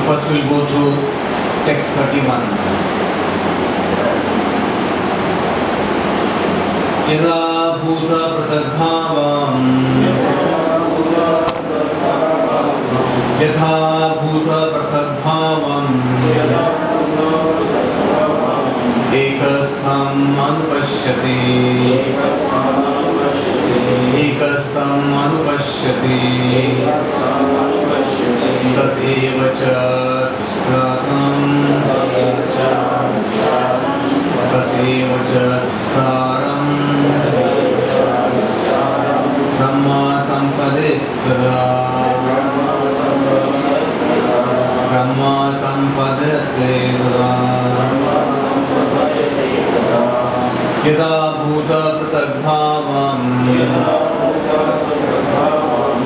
first we'll go through text 31. Yada bhuta pratadbhavam Yatha bhuta pratadbhavam Ekastham anupashyati Ekastham anupashyati Tateva cha vistratam Tateva cha vistaram Brahma sampadettada Brahma sampadettada Yada bhuta pratadbhavam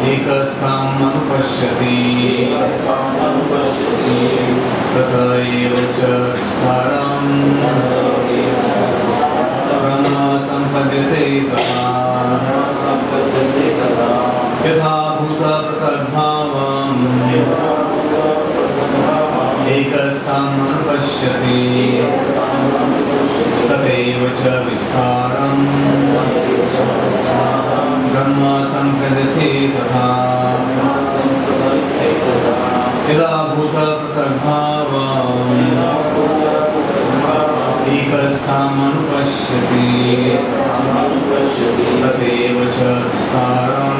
Ekastham anupashyati Tathaiva cha vistaram Brahma sampadete tata Yatha bhuta pratadbhavam Ekastham anupashyati Tathaiva cha vistaram Brahma sampadete tata Yada bhuta pratadbhavam Ekastham anupashyati Tathaiva cha vistaram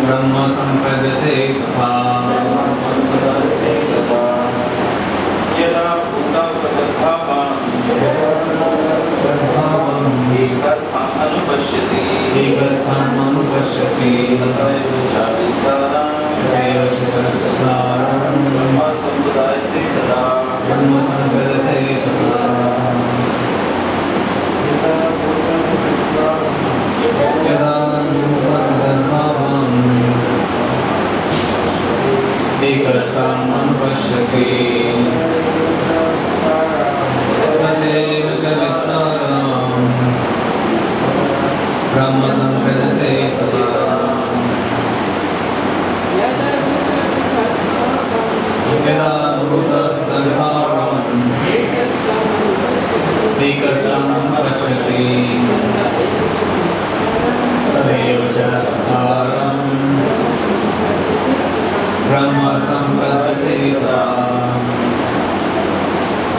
Brahma sampadete tata Yada bhuta pratadbhavam Ekastham anupashyati Ekastham anupashyati Tathaiva cha vistaram Tathaiva cha vistaram Brahma sampadete tata Brahma sampadete tata Yada bhuta pratadbhavam Ekastham anupashyati Tathaiva cha vistaram Brahma sampadete tata Yada bhuta pratadbhavam Ekastham anupashyati Tathaiva cha vistaram Brahma sampadete tata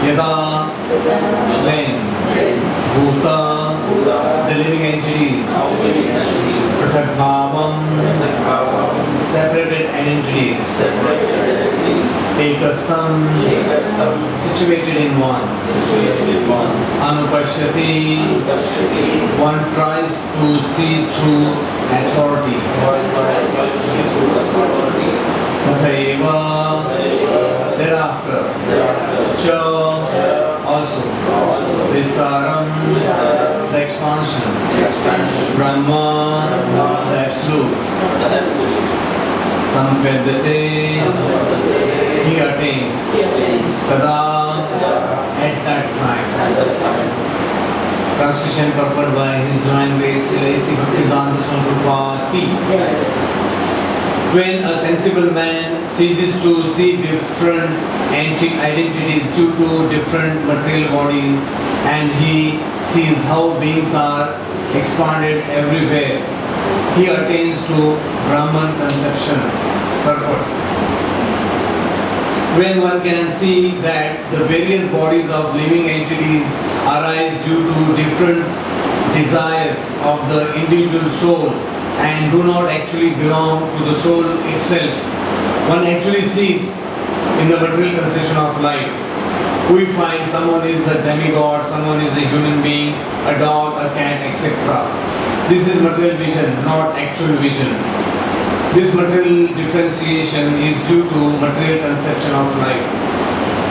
Yada when bhuta the living entities pratadbhavam separated entities Ekastham situated in one Anupashyati one tries to see through authority Tathaiva thereafter Cha also Vistaram the expansion Brahma the absolute Samvedate he attains Tada at that time Translation purported by His Divine Grace H.G.Deevananda Ki when a sensible man ceases to see different identities due to different material bodies and he sees how beings are expanded everywhere, he attains to Brahman conception, purport. When one can see that the various bodies of living entities arise due to different desires of the individual soul and do not actually belong to the soul itself, one actually sees in the material conception of life. We find someone is a demigod, someone is a human being, a dog, a cat, etc. This is material vision, not actual vision. This material differentiation is due to material conception of life.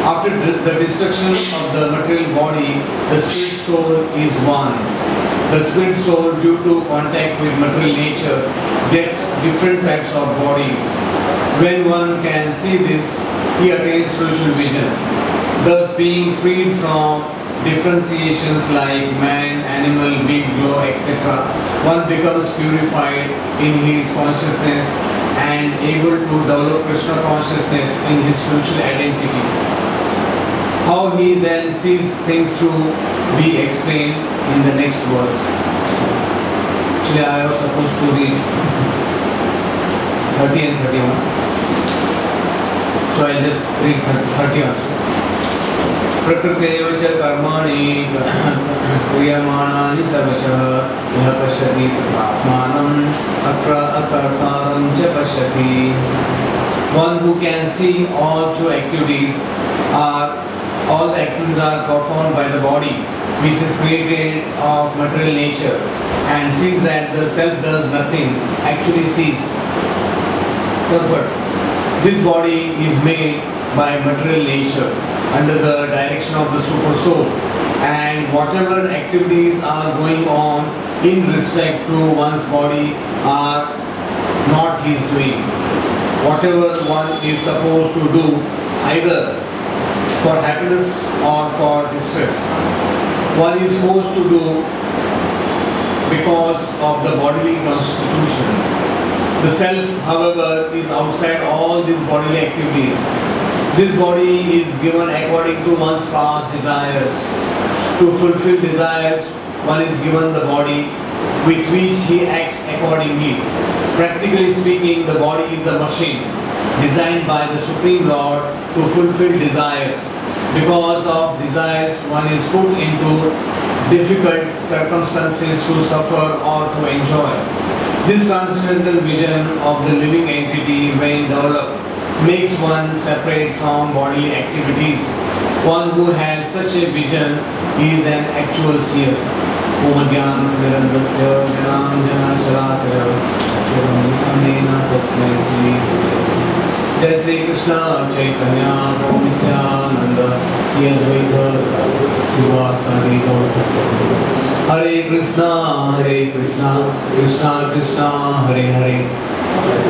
After the destruction of the material body, the spirit soul is one. The spirit soul, due to contact with material nature, gets different types of bodies. When one can see this, he attains spiritual vision. Thus, being freed from differentiations like man, animal, big, low, etc., one becomes purified in his consciousness and able to develop Krishna consciousness in his spiritual identity. How he then sees things to be explained in the next verse. Actually, I was supposed to read 30 and 31. So I'll just read 30 also. प्रकृतेव च कर्माणि क्रियमाणानि सर्वशः यः पश्यति तथात्मानम् अकर्तारं च पश्यति. One who can see all the activities are performed by the body, which is created of material nature, and sees that the self does nothing, actually sees. But this body is made by material nature under the direction of the super soul, and whatever activities are going on in respect to one's body are not his doing. Whatever one is supposed to do, either for happiness or for distress, one is supposed to do because of the bodily constitution. The self, however, is outside all these bodily activities. This body is given according to one's past desires. To fulfill desires, one is given the body with which he acts accordingly. Practically speaking, the body is a machine designed by the Supreme Lord to fulfill desires. Because of desires, one is put into difficult circumstances to suffer or to enjoy. This transcendental vision of the living entity, when developed, makes one separate from bodily activities. One who has such a vision is an actual seer. Om Jnana Nirandasya Jnana Chalakaya Chakshuramnena Tasmai Sri Jai Sri Krishna Chaitanya Prabhu Nityananda Sri Advaita Siva Sari Gaura. Hare Krishna Krishna Krishna Hare Hare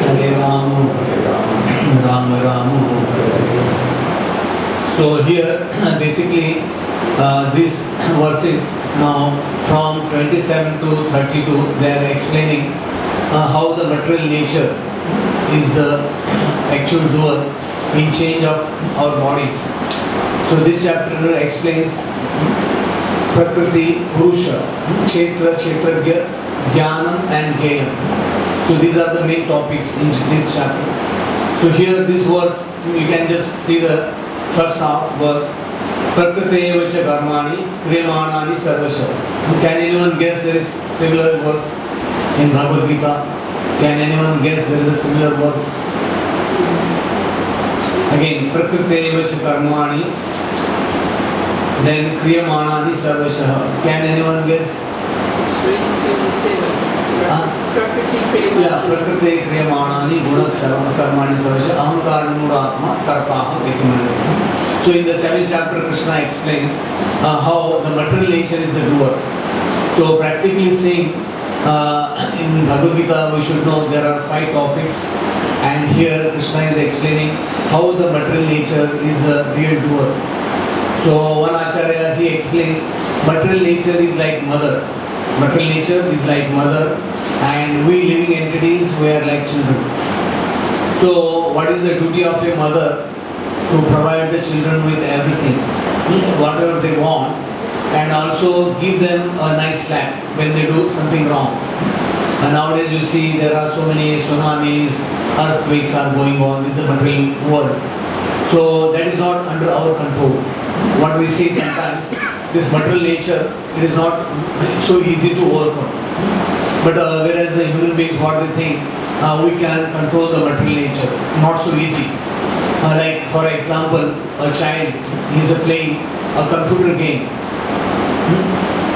Hare Rama Rama Rama Hare Hare. So here basically these verses now from 27 to 32, they are explaining how the material nature is the actual doer in change of our bodies. So this chapter explains Prakriti, Purusha, Kshetra, Kshetragya, Jnanam and Gyayam. So these are the main topics in this chapter. So here this verse, you can just see the first half verse. Prakriti cha karmani kriyamanani sarvasha. Can anyone guess there is similar verse in Bhagavad Gita? Can anyone guess there is a similar verse? Again, Prakriti cha karmani, then kriyamanani sarvasha. Can anyone guess? It's reading 27. Prakriti kriyamanani. Yeah, Prakriti kriyamanani guna karmani sarvasha ahankara mudatma karpaha itimanani. So in the 7th chapter, Krishna explains how the material nature is the doer. So practically saying, in Bhagavad Gita we should know there are 5 topics, and here Krishna is explaining how the material nature is the real doer. So one Acharya, he explains material nature is like mother. Material nature is like mother, and we living entities, we are like children. So what is the duty of a mother? To provide the children with everything, whatever they want, and also give them a nice slap when they do something wrong. And nowadays you see there are so many tsunamis, earthquakes are going on in the material world. So that is not under our control. What we see sometimes, this material nature, it is not so easy to overcome. But whereas the human beings, what they think, we can control the material nature, not so easy. Like for example, a child is playing a computer game.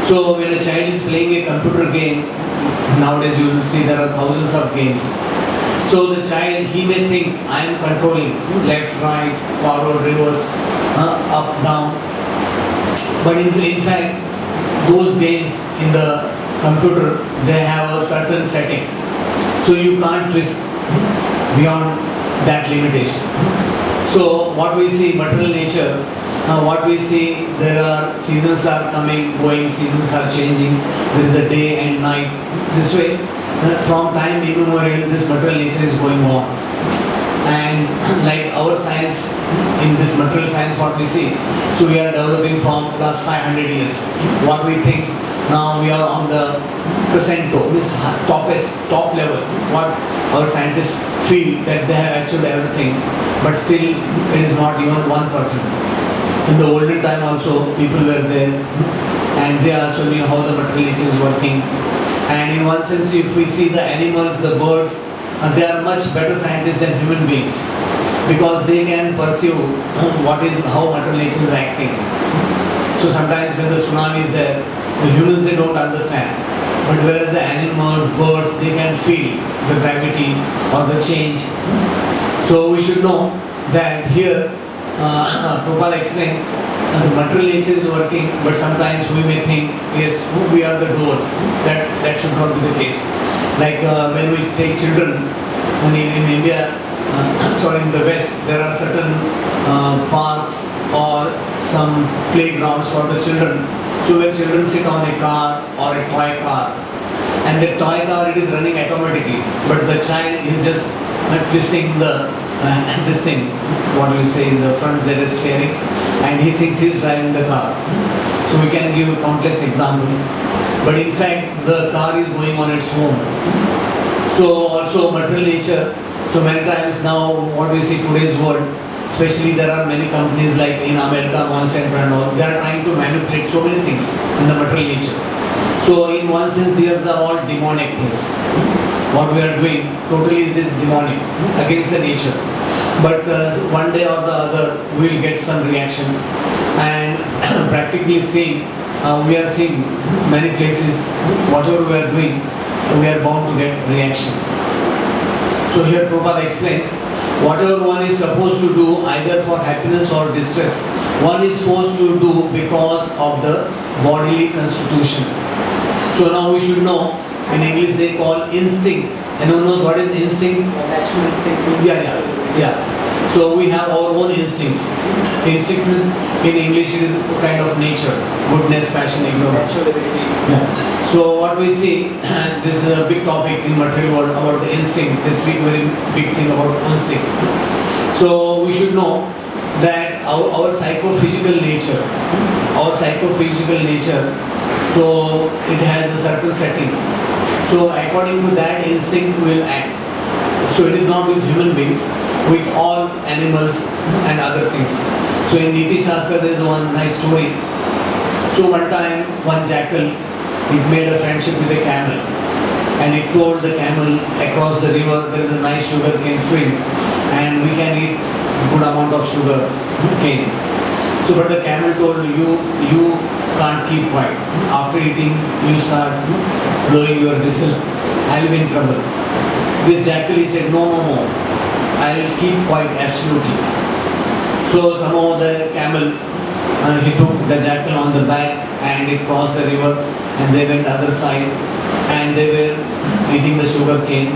So when a child is playing a computer game, nowadays you will see there are thousands of games. So the child, he may think, I am controlling left, right, forward, reverse, up, down. But in fact, those games in the computer, they have a certain setting. So you can't twist beyond that limitation. So what we see, material nature, what we see, there are seasons are coming, going, seasons are changing, there is a day and night, this way. from time immemorial this material nature is going on. And like our science, in this material science what we see, so we are developing from last 500 years. What we think now we are on the crescendo, this top level, what our scientists feel that they have achieved everything, but still it is not even 1%. In the olden time also people were there and they also knew how the material nature is working. And in one sense, if we see the animals, the birds, they are much better scientists than human beings because they can perceive how material nature is acting. So sometimes when the tsunami is there, the humans they don't understand. But whereas the animals, birds, they can feel the gravity or the change. So we should know that here Prabhupada explains the material nature is working, but sometimes we may think, yes, we are the doers. That should not be the case. Like when we take children, in India, in the West, there are certain parks or some playgrounds for the children. So where children sit on a car or a toy car, and the toy car it is running automatically, but the child is just twisting the this thing, what do you say, in the front there is steering, and he thinks he is driving the car. So we can give countless examples, but in fact the car is going on its own. So also material nature, so many times now what we see today's world, especially there are many companies like in America, Monsanto and all, they are trying to manipulate so many things in the material nature. So in one sense these are all demonic things. What we are doing totally is just demonic, against the nature. But one day or the other we will get some reaction, and practically seeing, we are seeing many places, whatever we are doing, we are bound to get reaction. So here Prabhupada explains, whatever one is supposed to do either for happiness or distress, one is supposed to do because of the bodily constitution. So now we should know, in English they call instinct. Anyone knows what is instinct? Natural instinct. Yeah. So we have our own instincts. Instinct is, in English it is a kind of nature, goodness, passion, ignorance. Yeah. So what we see, and this is a big topic in material world about the instinct. They speak very big thing about instinct. So we should know that our psychophysical nature, so it has a certain setting. So according to that instinct will act. So it is not with human beings, with all animals and other things. So in Niti Shastra there is one nice story. So one time one jackal, it made a friendship with a camel, and it told the camel, across the river there is a nice sugar cane field and we can eat good amount of sugar cane. So but the camel told, you can't keep quiet. After eating you start blowing your whistle, I will be in trouble. This jackal he said, no, I will keep quiet absolutely. So somehow the camel, he took the jackal on the back and it crossed the river and they went the other side and they were eating the sugar cane.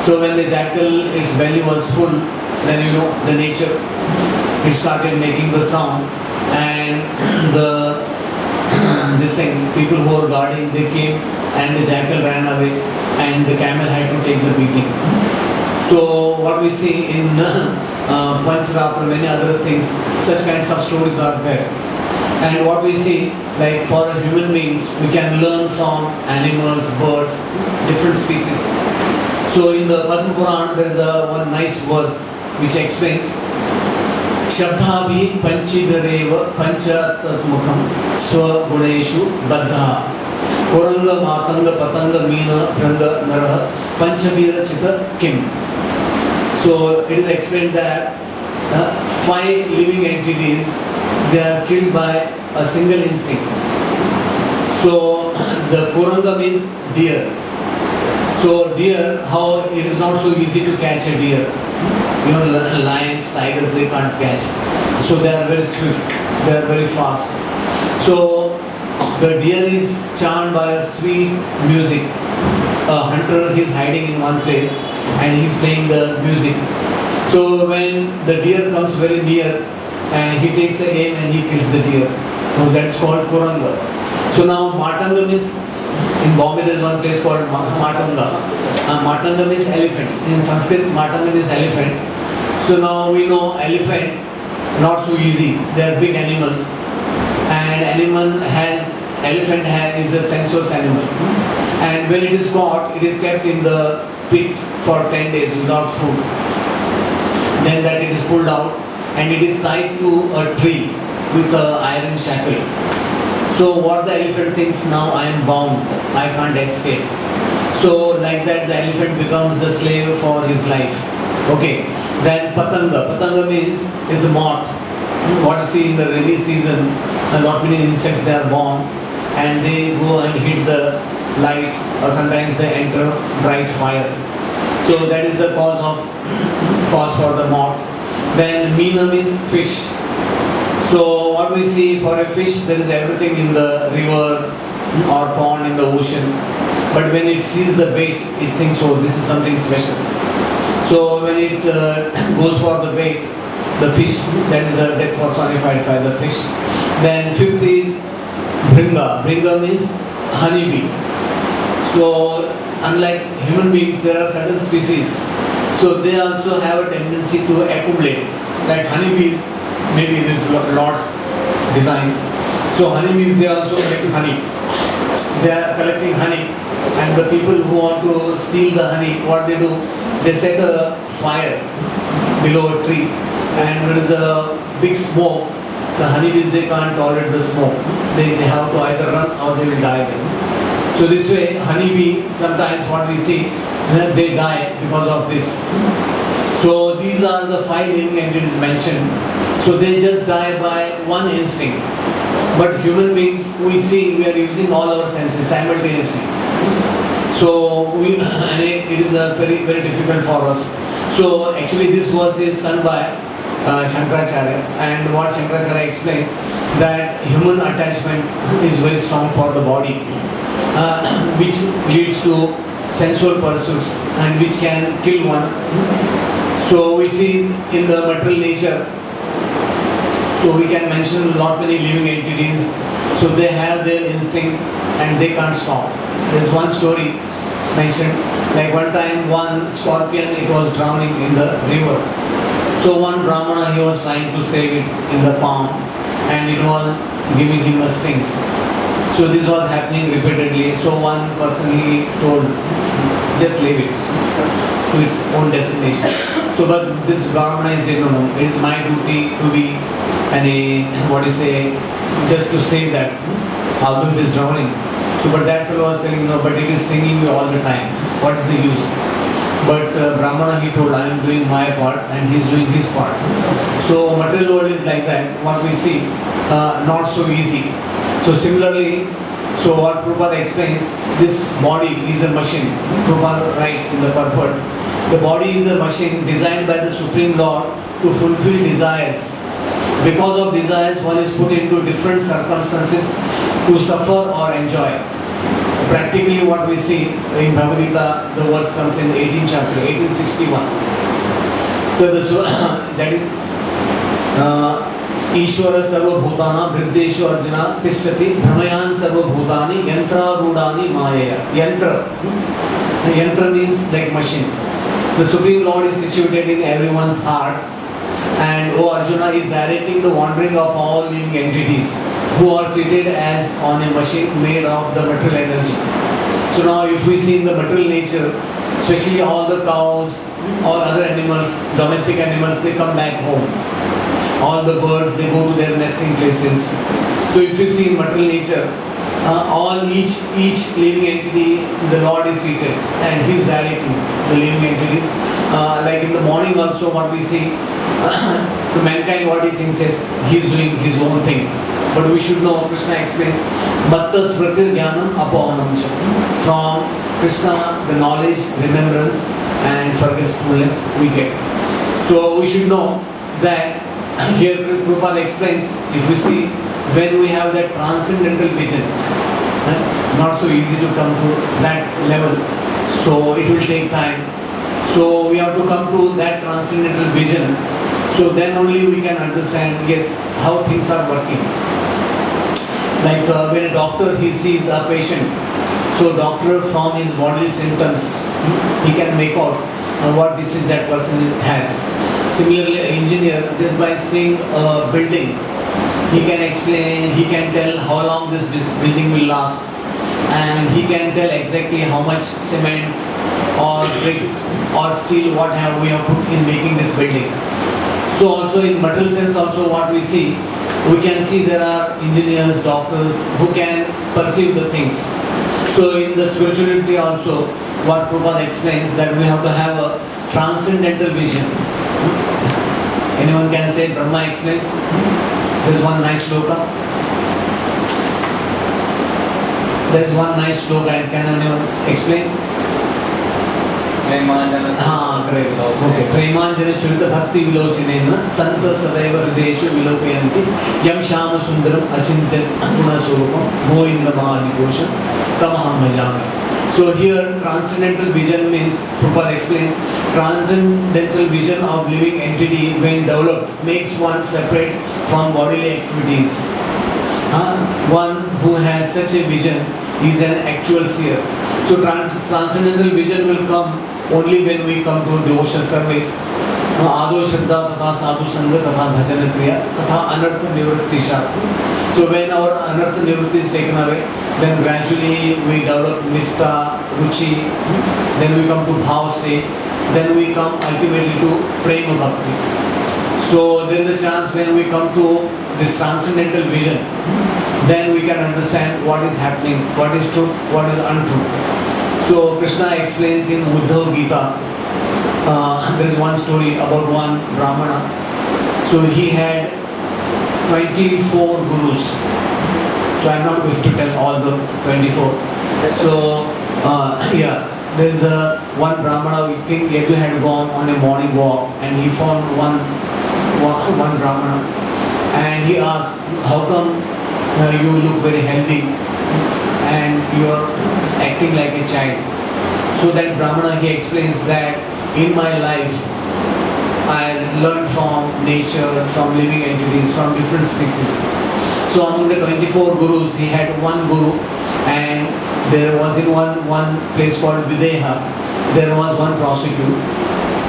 So when the jackal, its belly was full, then you know the nature, it started making the sound, and this thing, people who were guarding, they came and the jackal ran away and the camel had to take the beating. So what we see in Pancharatra, many other things, such kinds of stories are there. And what we see, like for human beings, we can learn from animals, birds, different species. So in the Padma Puran, there is one nice verse which explains, Shabdhabhi panchibhareva panchatatmukham swaguneshu baddha Koranga matanga patanga meena pranga naraha panchabhira chita kim. So it is explained that 5 living entities, they are killed by a single instinct. So the Koranga means deer. So deer, how it is not so easy to catch a deer. You know, lions, tigers, they can't catch. So they are very swift, they are very fast. So the deer is charmed by a sweet music. A hunter is hiding in one place and he is playing the music. So when the deer comes very near and he takes a aim and he kills the deer. So that is called Koranga. So now Matanga means In Bombay there is one place called Matanga. Matanga means elephant. In Sanskrit, Matanga means elephant. So now we know elephant, not so easy. They are big animals. And elephant is a sensuous animal. And when it is caught, it is kept in the pit for 10 days without food. Then that it is pulled out and it is tied to a tree with an iron shackle. So what the elephant thinks, now I am bound, I can't escape. So like that the elephant becomes the slave for his life. Okay. Then Patanga means is a moth. What you see in the rainy season, a lot many insects they are born and they go and hit the light or sometimes they enter bright fire. So that is the cause for the moth. Then Meenam is fish. So what we see for a fish, there is everything in the river or pond in the ocean. But when it sees the bait, it thinks, oh, this is something special. So when it goes for the bait, the fish, that is the death personified by the fish. Then fifth is Bringa. Bringa means honeybee. So unlike human beings, there are certain species. So they also have a tendency to accumulate. Like honeybees, maybe this is Lord's design. So honeybees, they also collect honey. They are collecting honey. And the people who want to steal the honey, what they do, they set a fire below a tree. And there is a big smoke. The honeybees, they can't tolerate the smoke. They have to either run or they will die then. So this way, honeybee, sometimes what we see, they die because of this. So these are the 5 living entities mentioned. So they just die by one instinct. But human beings, we see, we are using all our senses simultaneously. So it is very, very difficult for us. So actually this verse is sung by Shankaracharya, and what Shankaracharya explains that human attachment is very strong for the body, which leads to sensual pursuits and which can kill one. So we see in the material nature, so we can mention a lot many living entities. So they have their instinct and they can't stop. There's one story mentioned, like one time one scorpion, it was drowning in the river. So one Brahmana, he was trying to save it in the palm and it was giving him a sting. So this was happening repeatedly. So one person, he told, just leave it to its own destination. So but this Brahmana said, no, it is my duty to be just to save that, although it is drowning. So but that fellow was saying, no, but it is stinging you all the time. What is the use? But Brahmana, he told, I am doing my part and he is doing his part. So material world is like that. What we see, not so easy. So similarly, so what Prabhupada explains, this body is a machine. Prabhupada writes in the purport, the body is a machine designed by the Supreme Lord to fulfill desires. Because of desires, one is put into different circumstances to suffer or enjoy. Practically what we see in Bhagavad Gita, the verse comes in 18th chapter, 1861. So that is Ishvara sarva bhutana vriddeshu arjuna tishtati brahmayan sarva bhutani yantra rudani mayaya. Yantra means like machine. The Supreme Lord is situated in everyone's heart, and O Arjuna is directing the wandering of all living entities who are seated as on a machine made of the material energy. So now if we see in the material nature, especially all the cows, all other animals, domestic animals, they come back home. All the birds, they go to their nesting places. So if you see in material nature, each living entity, the Lord is seated and He is directing the living entities. Like in the morning also what we see, to mankind what he thinks is he is doing his own thing. But we should know, Krishna explains, Bhatta Smritir Jnanam Apohanam cha. From Krishna, the knowledge, remembrance and forgetfulness we get. So we should know that here Prabhupada explains, if we see, when we have that transcendental vision, not so easy to come to that level, so it will take time. So we have to come to that transcendental vision. So then only we can understand, yes, how things are working. Like when a doctor, he sees a patient, So doctor from his bodily symptoms, he can make out what disease that person has. Similarly, an engineer, just by seeing a building, he can explain, he can tell how long this building will last, and he can tell exactly how much cement or bricks or steel, what have we have put in making this building. So also in material sense also what we see, we can see there are engineers, doctors who can perceive the things. So in the spirituality also, what Prabhupada explains, that we have to have a transcendental vision. Anyone can say Brahma explains? There is one nice shloka. There is one nice shloka, and can anyone explain? हाँ great. Okay. प्रेमांजन चुरित भक्ति विलोचनेन संत सदैव हृदयेषु विलोकयन्ति यं श्याम सुंदरम अचिन्त्य गुण स्वरूपम गोविन्दमादिकोशं तमहं भजामि. So here transcendental vision means, Prabhupada explains, transcendental vision of living entity when developed makes one separate from bodily activities. One who has such a vision is an actual seer. So transcendental vision will come only when we come to devotional service. Ado Shraddha Tatha Sadhu Sangha Tatha Bhajana Kriya Tatha Anartha Nivritti Sha. So when our Anartha Nivritti is taken away, then gradually we develop Nistha, Ruchi, then we come to Bhav stage, then we come ultimately to Prema Bhakti. So there is a chance when we come to this transcendental vision, then we can understand what is happening, what is true, what is untrue. So Krishna explains in Uddhav Gita, there is one story about one Brahmana. So he had 24 gurus. So I am not going to tell all the 24. So there is one Brahmana, King Yadu had gone on a morning walk and he found one Brahmana and he asked, how come you look very healthy and you are acting like a child? So that Brahmana, he explains that in my life I learned from nature, from living entities, from different species. So among the 24 gurus, he had one guru, and there was in one place called Videha, there was one prostitute.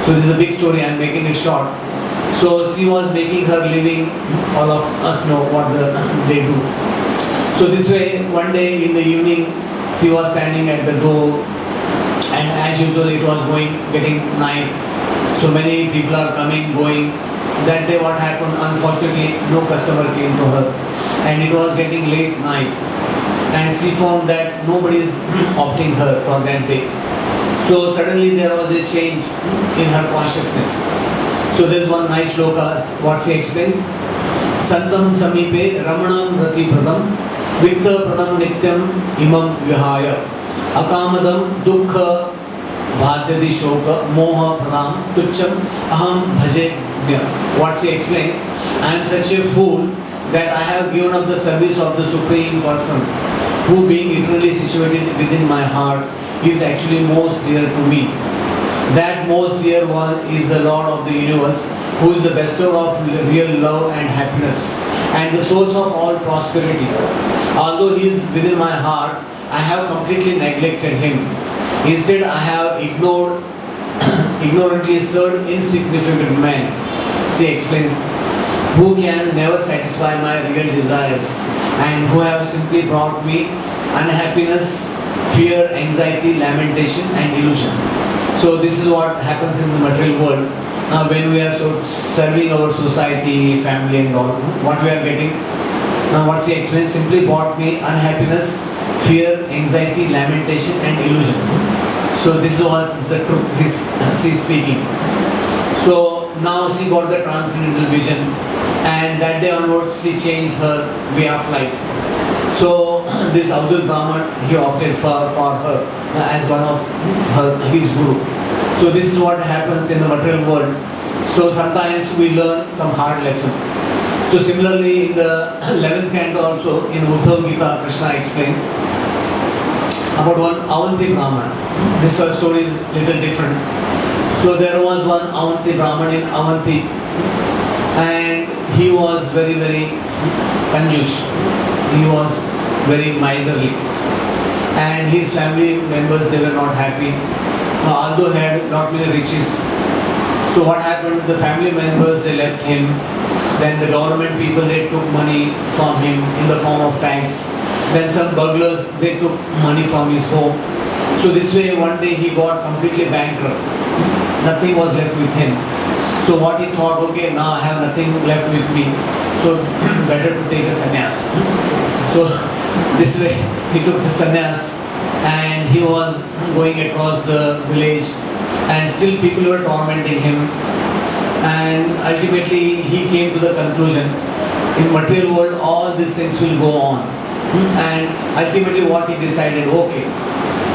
So this is a big story, I am making it short. So she was making her living, all of us know what they do. So this way, one day in the evening, she was standing at the door, and as usual it was getting night. So many people are coming, going. That day what happened, unfortunately no customer came to her and it was getting late night and she found that nobody is opting her for that day. So suddenly there was a change in her consciousness. So there is one nice shloka, what she explains. Santam samipe ramanam rati pradam vikta pradam nityam imam vihaya akamadam dukkha bhadyadi shoka moha pradam tucham aham bhaje. What she explains, I am such a fool that I have given up the service of the Supreme Person, who being eternally situated within my heart is actually most dear to me. That most dear one is the Lord of the universe, who is the bestower of real love and happiness and the source of all prosperity. Although he is within my heart, I have completely neglected him. Instead, I have ignorantly served insignificant man. She explains, who can never satisfy my real desires and who have simply brought me unhappiness, fear, anxiety, lamentation and illusion. So this is what happens in the material world. When we are serving our society, family and all, what we are getting? Now what she explains, simply brought me unhappiness, fear, anxiety, lamentation and illusion. So this is what the truth she is speaking. So now she got the transcendental vision and that day onwards she changed her way of life. So this Abdul Brahman, he opted for her as one of his guru. So this is what happens in the material world. So sometimes we learn some hard lesson. So similarly in the 11th canto also in Uddhav Gita, Krishna explains about one Avanti Brahman. This story is little different. So there was one Avanti Brahman in Avanti and he was very, very kanjush. He was very miserly. and his family members, they were not happy, although he had not many riches. So what happened, the family members, they left him. Then the government people, they took money from him in the form of tax. Then some burglars, they took money from his home. So this way one day he got completely bankrupt. Nothing was left with him. So what he thought, okay, now I have nothing left with me, so better to take a sannyas. So this way he took the sannyas, and he was going across the village, and still people were tormenting him. And ultimately he came to the conclusion, in material world all these things will go on. And ultimately what he decided, okay,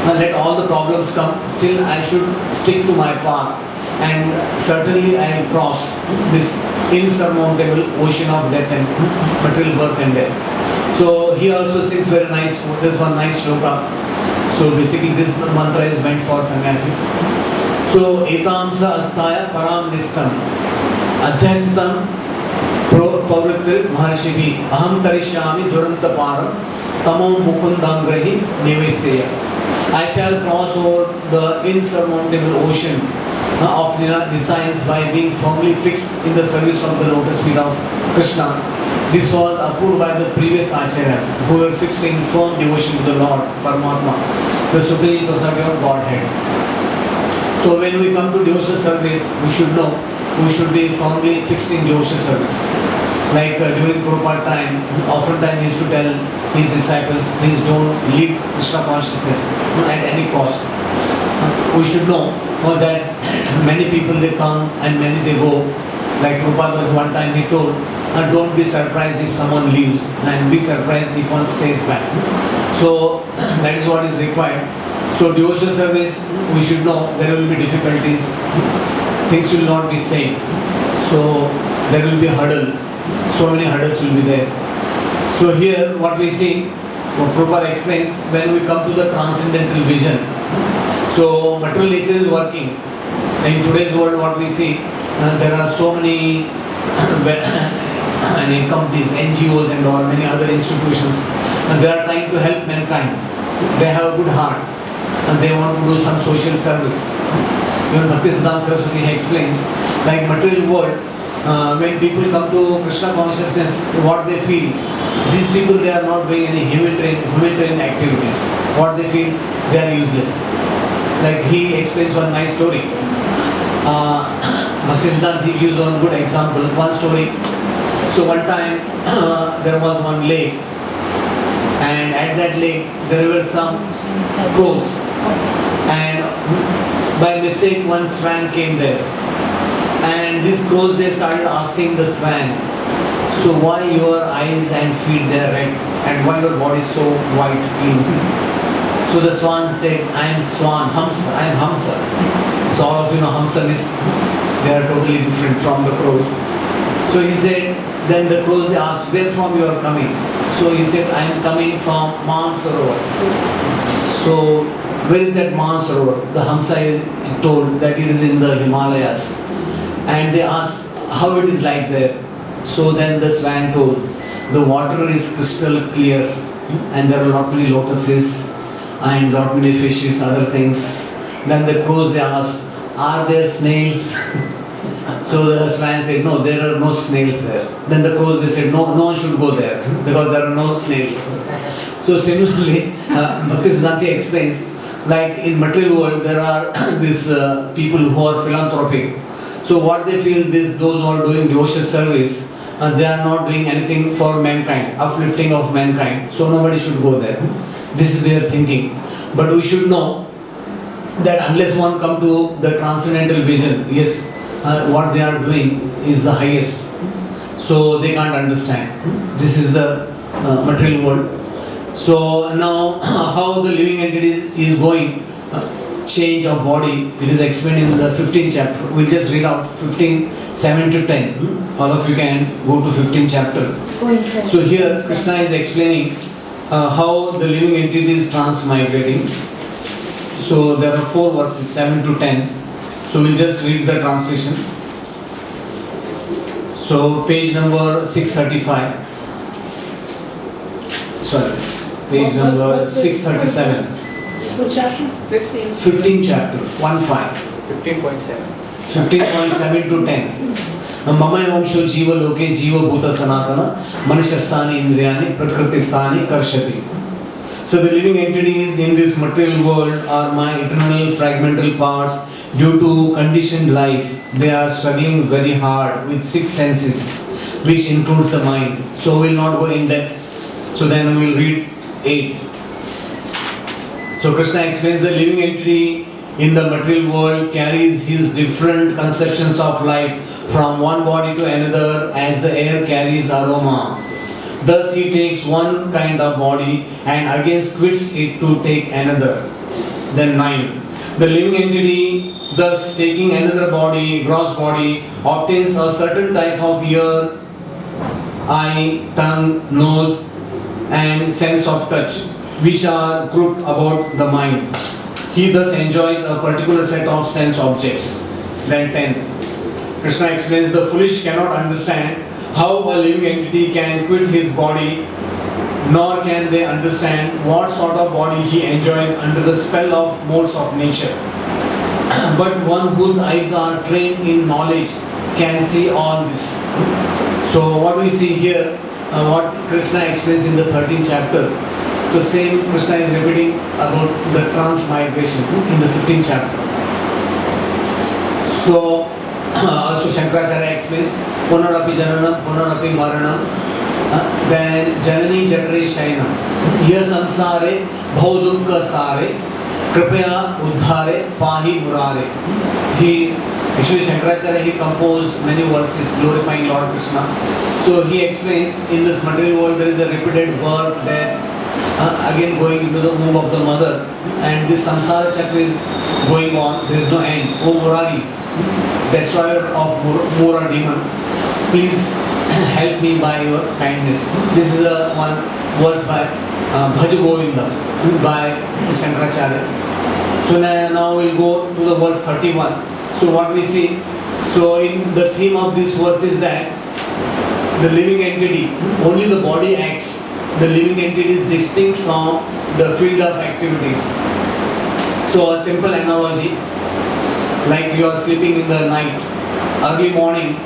now let all the problems come, still I should stick to my path, and certainly I will cross this insurmountable ocean of death and material birth and death. So he also sings very nice, there's one nice shloka. So basically this mantra is meant for sannyasis. So etamsa astaya param nistam adhyastam pavritri maharshivi aham tarishyami duranta param tamam mukundangrahi nivesya. I shall cross over the insurmountable ocean of the science by being firmly fixed in the service of the lotus feet of Krishna. This was approved by the previous acharyas who were fixed in firm devotion to the Lord Paramatma, the Supreme Personality of Godhead. So when we come to devotional service, we should know we should be firmly fixed in devotional service. Like during Prabhupada time, oftentimes he used to tell his disciples, please don't leave Krishna consciousness at any cost. We should know that many people they come and many they go. Like Prabhupada one time he told, don't be surprised if someone leaves, and be surprised if one stays back. So that is what is required. So devotional service, we should know there will be difficulties, things will not be same. So there will be a hurdle, so many hurdles will be there. So here what we see, what Prabhupada explains, when we come to the transcendental vision. So material nature is working. In today's world what we see, there are so many companies, NGOs and all, many other institutions, and they are trying to help mankind. They have a good heart and they want to do some social service. Even Bhaktisiddhanta Saraswati explains, like material world, when people come to Krishna consciousness, what they feel, these people they are not doing any humanitarian activities. What they feel, they are useless. Like he explains one nice story. Bhaktisiddhanta he gives one good example, one story. So one time there was one lake, and at that lake there were some crows, and by mistake one swan came there, and these crows they started asking the swan, so why your eyes and feet they are red, and why your body is so white, clean? So the swan said, I am swan, Hamsa, I am Hamsa. So all of you know Hamsa is, they are totally different from the crows. So he said, then the crows they asked, where from you are coming? So he said, I am coming from Mansarovar. So where is that Mansarovar? The Hamsa told that it is in the Himalayas. And they asked how it is like there. So then the swan told, the water is crystal clear and there are lot many lotuses and lot many fishes, other things. Then the crows they asked, are there snails? So the swan said, no, there are no snails there. Then the crows they said, no one should go there because there are no snails. So similarly, Bhaktisiddhanta explains, like in material world there are these people who are philanthropic. So what they feel, those who are doing devotional service, they are not doing anything for mankind, uplifting of mankind. So nobody should go there. This is their thinking. But we should know that unless one come to the transcendental vision, yes, what they are doing is the highest. So they can't understand. This is the material world. So now how the living entity is going, change of body, it is explained in the 15th chapter. We'll just read out 15, 7 to 10. All of you can go to 15th chapter. So here Krishna is explaining how the living entity is transmigrating. So there are 4 verses, 7 to 10. So we'll just read the translation. So page number 635. Sorry, page number 637. Which chapter? 15. 15th chapter, 1-5. 15.7. 15.7 to 10. Mama Omsho Jiva Loke Jiva Bhuta Sanatana Manishastani Indriyani Prakristani Karshati. So the living entities in this material world are my eternal fragmental parts. Due to conditioned life, they are struggling very hard with 6 senses, which includes the mind. So we will not go in depth. So then we will read 8. So Krishna explains the living entity in the material world carries his different conceptions of life from one body to another as the air carries aroma. Thus he takes one kind of body and again quits it to take another. Then 9. The living entity, thus taking another body, gross body, obtains a certain type of ear, eye, tongue, nose, and sense of touch, which are grouped about the mind. He thus enjoys a particular set of sense objects. Then 10. Krishna explains the foolish cannot understand how a living entity can quit his body, nor can they understand what sort of body he enjoys under the spell of modes of nature. But one whose eyes are trained in knowledge can see all this. So what we see here, what Krishna explains in the 13th chapter. So same Krishna is repeating about the transmigration in the 15th chapter. So also Shankaracharya explains Punarapi Jananam, Punarapi Maranam, then Janani Jatare Shainam, Ye Samsare Bhaudukka Sare, Kripaya Uddhare Pahi Murare. Actually Shankaracharya he composed many verses glorifying Lord Krishna. So he explains in this material world there is a repeated birth, death, again going into the womb of the mother, and this samsara chakra is going on, there is no end. O Murari, destroyer of Mura demon, please help me by your kindness. This is a one verse by Bhaj Govinda by Shankaracharya. So now we'll go to the verse 31. So what we see, so in the theme of this verse is that the living entity, only the body acts. The living entity is distinct from the field of activities. So a simple analogy, like you are sleeping in the night, early morning,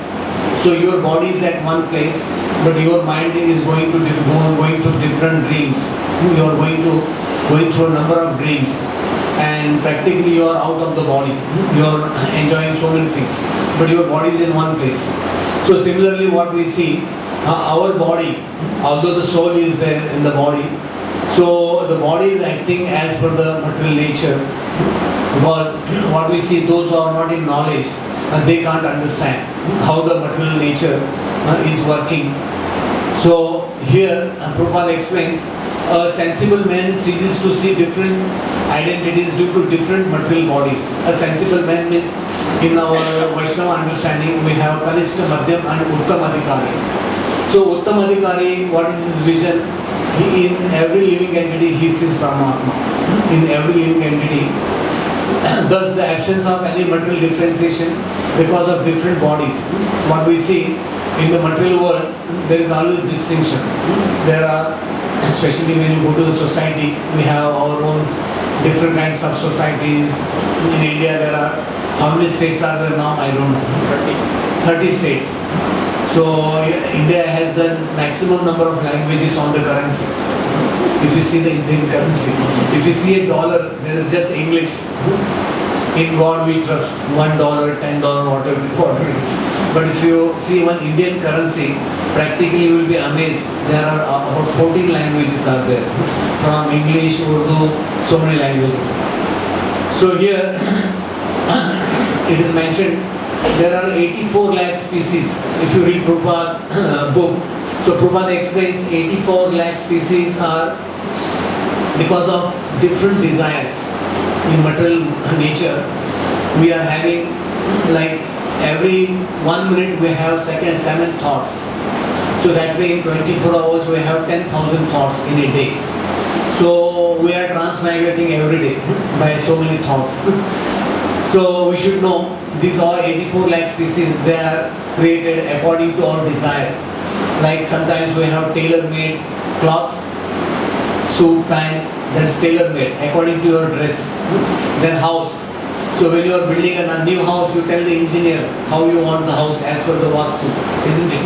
so your body is at one place, but your mind is going to different dreams. You are going through a number of dreams, and practically you are out of the body. You are enjoying so many things, but your body is in one place. So similarly, what we see, our body, although the soul is there in the body, so the body is acting as per the material nature, because what we see, those who are not in knowledge, they can't understand how the material nature is working. So here Prabhupada explains, a sensible man ceases to see different identities due to different material bodies. A sensible man means, in our Vaishnava understanding, we have Kanishta, Madhyam and Uttam Adhikari. So Uttam Adhikari, what is his vision? In every living entity he sees Paramatma. In every living entity. Thus the absence of any material differentiation because of different bodies. What we see in the material world, there is always distinction. There are, especially when you go to the society, we have our own different kinds of societies. In India there are, how many states are there now? I don't know. 30 states. So India has the maximum number of languages on the currency. If you see the Indian currency, if you see a dollar, there is just English. In God we trust. $1, $10, whatever it is. But if you see one Indian currency, practically you will be amazed. There are about 14 languages are there. From English, Urdu, so many languages. So here it is mentioned there are 84 lakh species. If you read Prabhupada book, so Prabhupada explains 84 lakh species are because of different desires in material nature. We are having, like, every 1 minute we have 7 thoughts. So that way in 24 hours we have 10,000 thoughts in a day. So we are transmigrating every day by so many thoughts. So we should know these are 84 lakh species. They are created according to our desire. Like sometimes we have tailor-made clothes, suit, pant, that's tailor-made according to your dress. Then house. So when you are building a new house, you tell the engineer how you want the house as per the vastu, isn't it?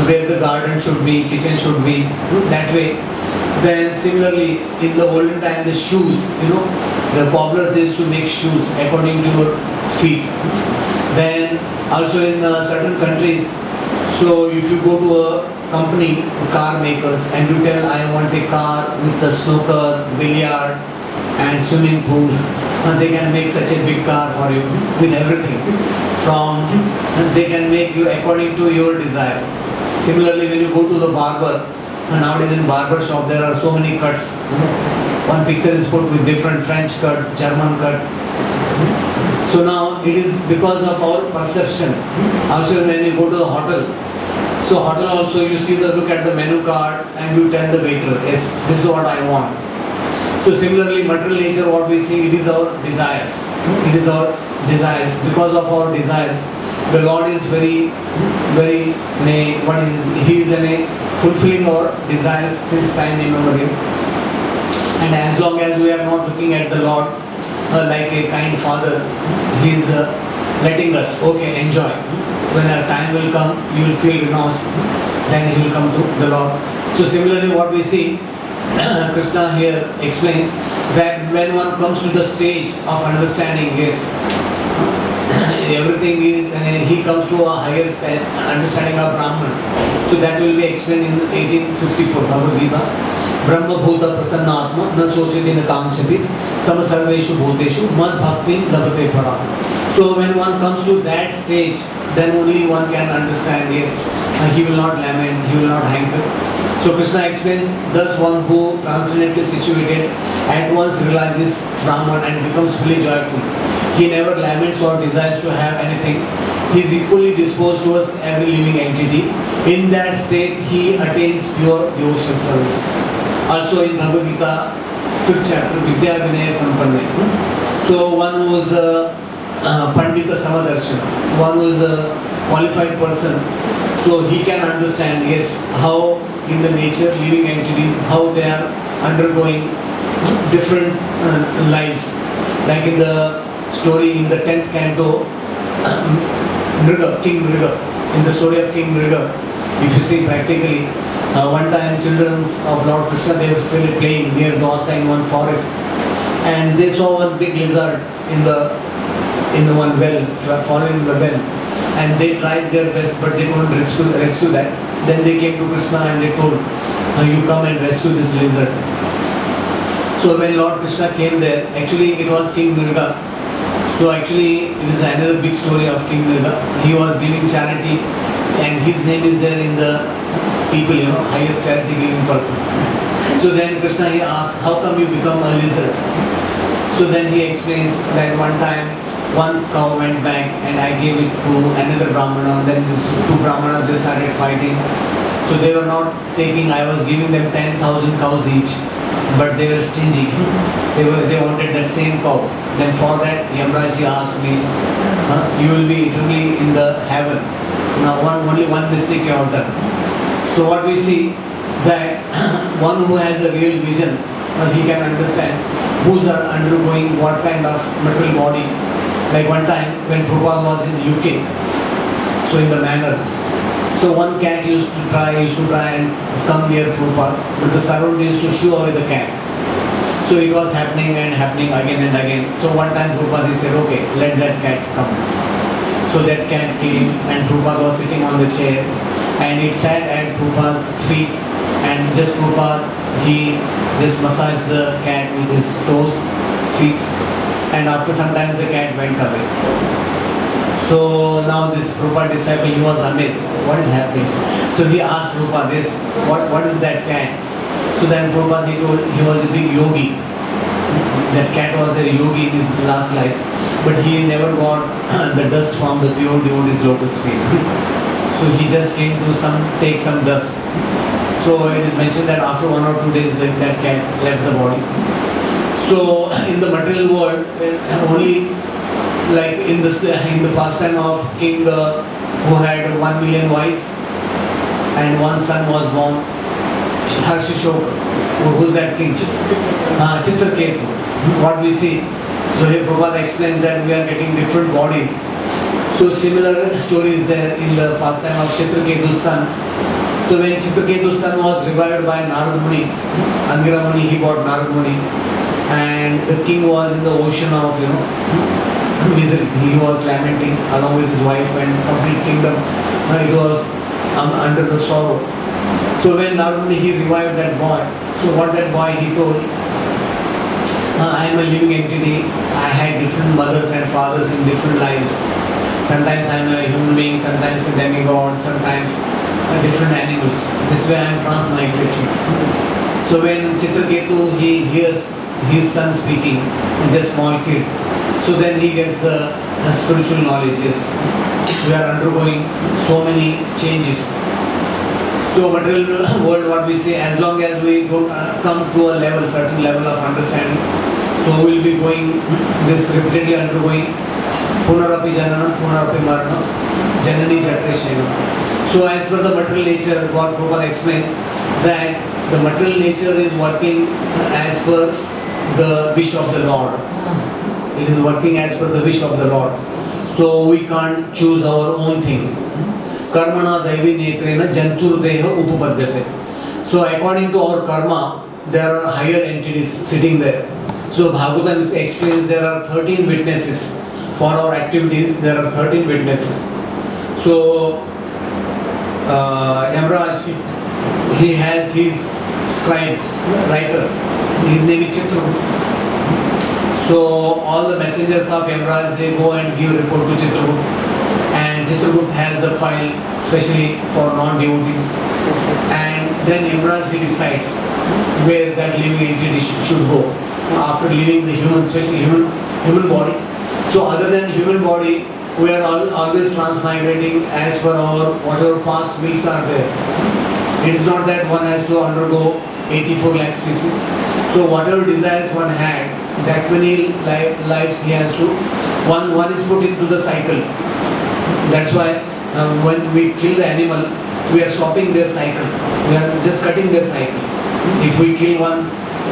Where the garden should be, kitchen should be, that way. Then similarly, in the olden time, the shoes, the cobblers they used to make shoes according to your feet. Then also in certain countries, so if you go to a company, car makers, and you tell I want a car with a snooker, billiard, and swimming pool, and they can make such a big car for you with everything. They can make you according to your desire. Similarly, when you go to the barber, nowadays in barber shop there are so many cuts. One picture is put with different French cut, German cut. So now it is because of our perception. Also when you go to the hotel, so hotel also you look at the menu card and you tell the waiter, yes, this is what I want. So similarly, material nature, what we see, it is our desires. It is our desires. Because of our desires, the Lord is He is fulfilling our desires since time immemorial. And as long as we are not looking at the Lord like a kind father, He is letting us, okay, enjoy. When a time will come, you will feel renounced, then He will come to the Lord. So similarly, what we see, Krishna here explains that when one comes to the stage of understanding, yes, everything is, and he comes to a higher understanding of Brahman. So that will be explained in 1854 Bhagavad Gita. Brahma bhuta prasanna atma na sochati na kamchati sama sarveshu bhuteshu mad bhakti labate para. So when one comes to that stage, then only one can understand, yes, he will not lament, he will not hanker. So Krishna explains, thus one who transcendently situated at once realizes Brahman and becomes fully joyful. He never laments or desires to have anything. He is equally disposed towards every living entity. In that state, he attains pure devotional service. Also in Bhagavad Gita, 5th chapter, Vidya Vinaya Sampanne. So one who is Pandit Samadarshana, one who is a qualified person, so he can understand, yes, how in the nature living entities, how they are undergoing different lives. Like in the story in the 10th canto, King Mriga, in the story of King Mriga, if you see practically, one time children of Lord Krishna, they were playing near Dwarka in one forest, and they saw one big lizard in one well, following the well, and they tried their best, but they couldn't rescue that. Then they came to Krishna and they told, you come and rescue this lizard. So when Lord Krishna came there, actually it was King Mriga. So actually it is another big story of King Mriga. He was giving charity, and his name is there in the people, highest charity giving persons. So then Krishna, he asked, how come you become a lizard? So then he explains that one time one cow went back and I gave it to another Brahmana. Then these two Brahmanas, they started fighting. So they were not taking, I was giving them 10,000 cows each, but they were stingy. They wanted that same cow. Then for that, Yamraji asked me, you will be eternally in the heaven. Now only one mistake you have done. So what we see, that one who has a real vision, he can understand who's are undergoing what kind of material body. Like one time when Prabhupada was in UK, so in the manor, so one cat used to try and come near Prabhupada, but the servant used to shoo away the cat. So it was happening again and again. So one time Prabhupada, he said, okay, let that cat come. So that cat came and Prabhupada was sitting on the chair and it sat at Prabhupada's feet, and just Prabhupada, he just massaged the cat with his toes, feet, and after some time the cat went away. So now this Prabhupada disciple, he was amazed, what is happening? So he asked Prabhupada this, what is that cat? So then Prabhupada, he told, he was a big yogi. That cat was a yogi in his last life, but he never got the dust from the pure devotee's lotus feet. So he just came to take some dust. So it is mentioned that after 1 or 2 days that cat left the body. So in the material world, only like in the pastime of king who had 1 million wives and one son was born. Harshishoka. Who's that king? Chitraketu. What we see. So here Prabhupada explains that we are getting different bodies. So similar stories there in the pastime of Chitraketu's son. So when Chitraketu's son was revived by Narad Muni, Angira Muni, he bought Narad Muni, and the king was in the ocean of misery. He was lamenting along with his wife and complete kingdom. It was under the sorrow. So when Narad Muni, he revived that boy. So what that boy he told, I am a living entity. I had different mothers and fathers in different lives. Sometimes I am a human being, sometimes a demigod, sometimes different animals. This way I am transmigrating. So when Chitraketu he hears his son speaking, just small kid, so then he gets the spiritual knowledge. Yes, we are undergoing so many changes. So material world, what we say, as long as we don't come to a level, certain level of understanding, so we will be going this repeatedly undergoing punarapi jananam, punarapi maranam, janani jatreshena. So as per the material nature, what Prabhupada explains, that the material nature is working as per the wish of the Lord. It is working as per the wish of the Lord. So we can't choose our own thing. Karmana daivi netrena jantur deha upapadyate. So according to our karma, there are higher entities sitting there. So Bhagavatam explains there are 13 witnesses. For our activities, there are 13 witnesses. So Yamraj, he has his scribe, writer. His name is Chitraketu. So all the messengers of Yamraj, they go and give report to Chitraketu. And Chitraketu has the file especially for non-devotees. And then Yamraj, he decides where that living entity should go after leaving the human, especially human body. So other than human body, we are always transmigrating as per our whatever past wills are there. It is not that one has to undergo 84 lakh species. So whatever desires one had, that many lives he has to, one is put into the cycle. That's why when we kill the animal, we are stopping their cycle. We are just cutting their cycle. If we kill one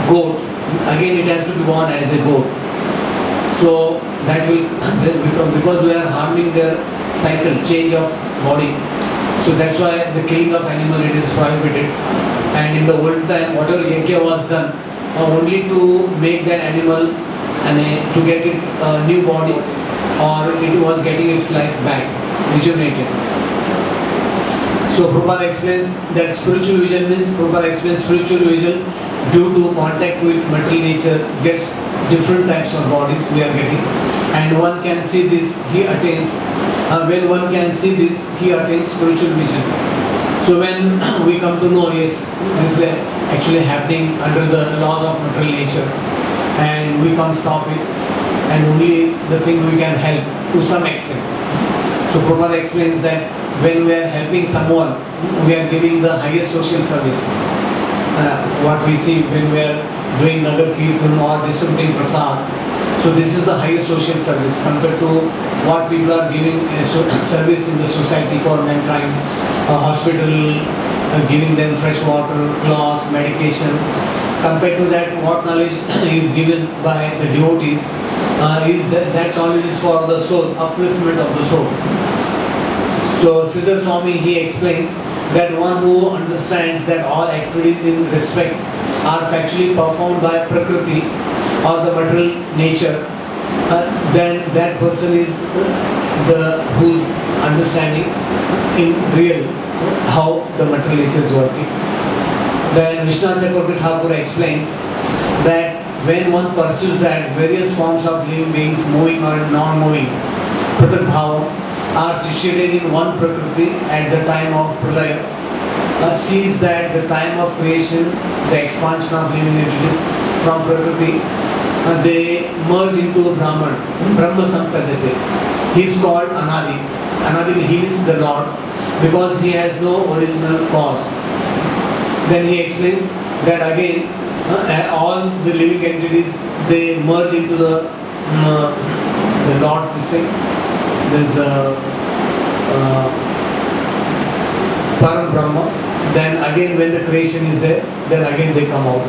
goat, again it has to be born as a goat. So that will, because we are harming their cycle, change of body. So that's why the killing of animal, it is prohibited. And in the old time, whatever yajna was done, only to make that animal and to get it a new body, or it was getting its life back, rejuvenated. So Prabhupada explains that spiritual vision means, Prabhupada explains spiritual vision due to contact with material nature gets different types of bodies we are getting, and one can see this, he attains, when one can see this, he attains spiritual vision. So when we come to know, yes, this is actually happening under the laws of material nature, and we can't stop it, and only the thing we can help to some extent. So Prabhupada explains that when we are helping someone, we are giving the highest social service. What we see when we are doing Nagar Kirtan or distributing prasad. So this is the highest social service compared to what people are giving service in the society for mankind. A hospital, giving them fresh water, cloths, medication. Compared to that, what knowledge is given by the devotees is that knowledge is for the soul, upliftment of the soul. So Siddhar Swami, he explains that one who understands that all activities in respect are factually performed by Prakriti or the material nature, then that person is who's understanding in real how the material nature is working. Then Vishnu Chakravarti Thakur explains that when one pursues that various forms of living beings, moving or non-moving, Pratak Bhava, are situated in one Prakriti at the time of Pralaya, sees that the time of creation, the expansion of living entities from Prakriti, they merge into Brahman, Brahma Sampadate. He is called Anadi. Anadi, he means the Lord, because he has no original cause. Then he explains that again, all the living entities, they merge into the Lord's this thing. There's Param Brahma. Then again when the creation is there, then again they come out.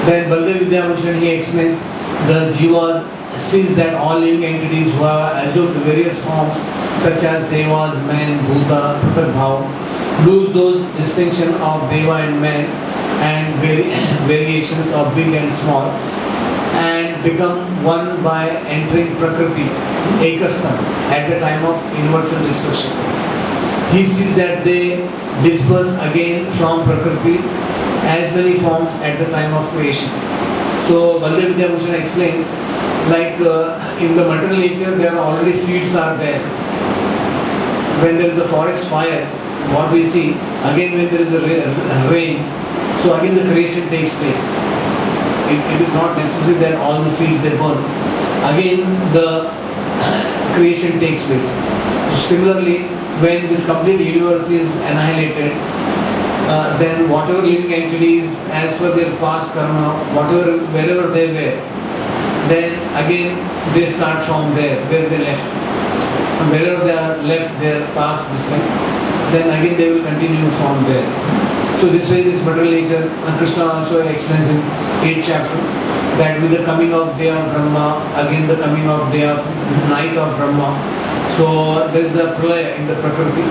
Then Baldev Vidyabhushan, he explains the Jivas sees that all living entities who have assumed various forms such as Devas, men, Bhuta, Pratak Bhav, lose those distinction of Deva and men and variations of big and small, and become one by entering Prakriti, Ekastam, at the time of universal destruction. He sees that they disperse again from Prakriti as many forms at the time of creation. So Baldev Vidyabhushan explains, like in the material nature there are already seeds are there. When there is a forest fire, what we see, again when there is a rain, so again the creation takes place. It is not necessary that all the seeds they burn. Again the creation takes place. So similarly, when this complete universe is annihilated, then whatever living entities as per their past karma, wherever they were, then again they start from there where they left. And wherever they are left their past this thing, then again they will continue from there. So this way this material nature, Krishna also explains in 8th chapter that with the coming of day of Brahma, again the coming of day of night of Brahma, so there is a pralaya in the Prakriti,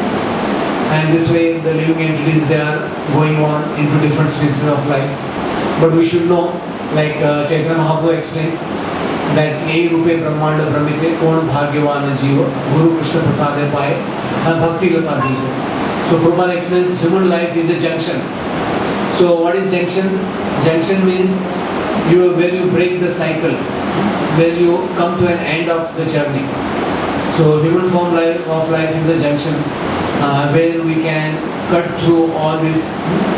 and this way the living entities they are going on into different species of life. But we should know, like Chaitanya Mahaprabhu explains, that Ei Rupe Brahmanda Brahmite Kon Bhagyavana Jiva Guru Krishna Prasade Paye Bhakti Lata Bija. So Prabhupada explains human life is a junction. So what is junction? Junction means when you break the cycle, when you come to an end of the journey. So human form of life is a junction where we can cut through all this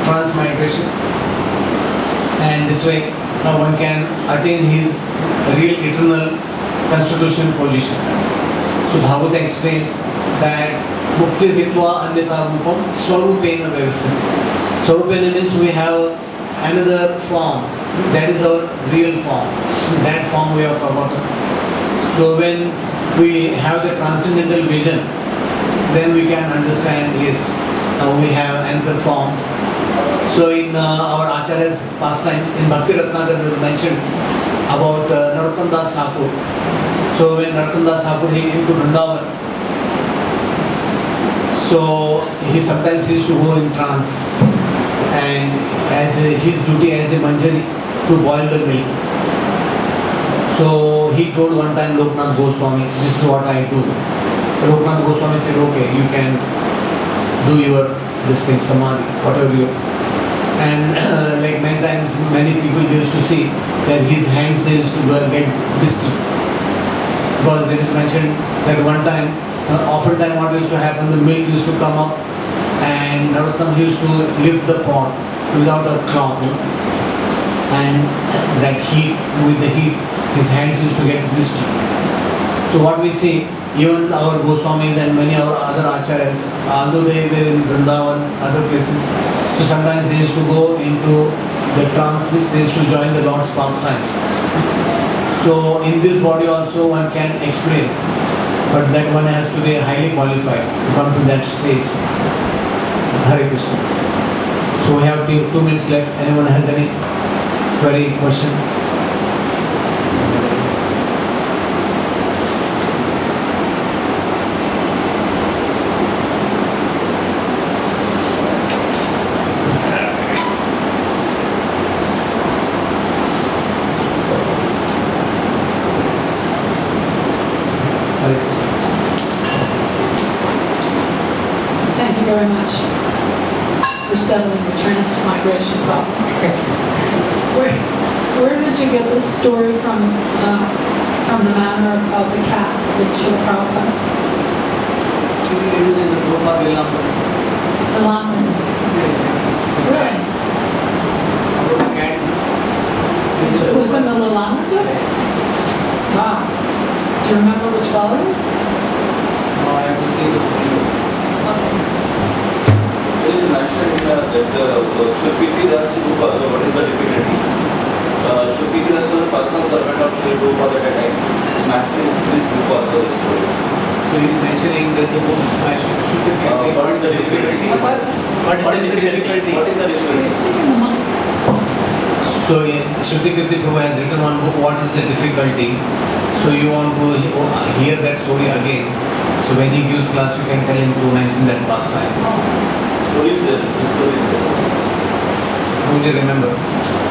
transmigration, and this way one can attain his real eternal constitutional position. So Bhagavata explains that Mukti Hitva Anyata Rupam Swarupena Vyavastha. Swarupena means we have another form, that is our real form. That form we have forgotten. So when we have the transcendental vision, then we can understand, yes, we have another form. So in our Acharya's pastimes, in Bhakti Ratnakar there is mentioned about Narottam Das Thakur. So when Narottam Das Thakur he came to Vrindavan, so he sometimes used to go in trance, and as his duty as a manjari to boil the milk. So he told one time Loknath Goswami, this is what I do. Loknath Goswami said, okay, you can do your this thing, samadhi, whatever you. And like many times, many people used to see that his hands they used to get blisters, because it is mentioned that one time, oftentimes what used to happen, the milk used to come up, and Narottam used to lift the pot without a cloth, and that heat, with the heat, his hands used to get blistered. So what we see, even our Goswamis and many our other acharyas, although they were in Vrindavan, other places, so sometimes they used to go into the trance, they used to join the Lord's pastimes. So in this body also one can experience, but that one has to be highly qualified to come to that stage. Hare Krishna. So we have 2 minutes left. Anyone has any query, question? Thank you very much for settling the transmigration problem. Where did you get this story from the manner of the cat with Srila Prabhupada? It is in the Prabhupada Lilamrita. Lilamrita. Really? About the cat. It was in the Lilamrita? Wow. Do you remember which volume? No, I have to see the video. Okay. It is mentioned that Shukiti Das Rupa, so what is the difficulty? Shukiti Das was a personal servant of Sri Prabhupada at that time. It's mentioned in this book also, this story. So he's mentioning there's a book by Shruti Kirti. What is the difficulty? What is the difficulty? What is the difficulty? It's taking the money. So Shruti Kirti Prabhu has written one book, What is the Difficulty? So you want to hear that story again. So when he gives class, you can tell him to mention that past time. Story is there. The story is there. Who remembers?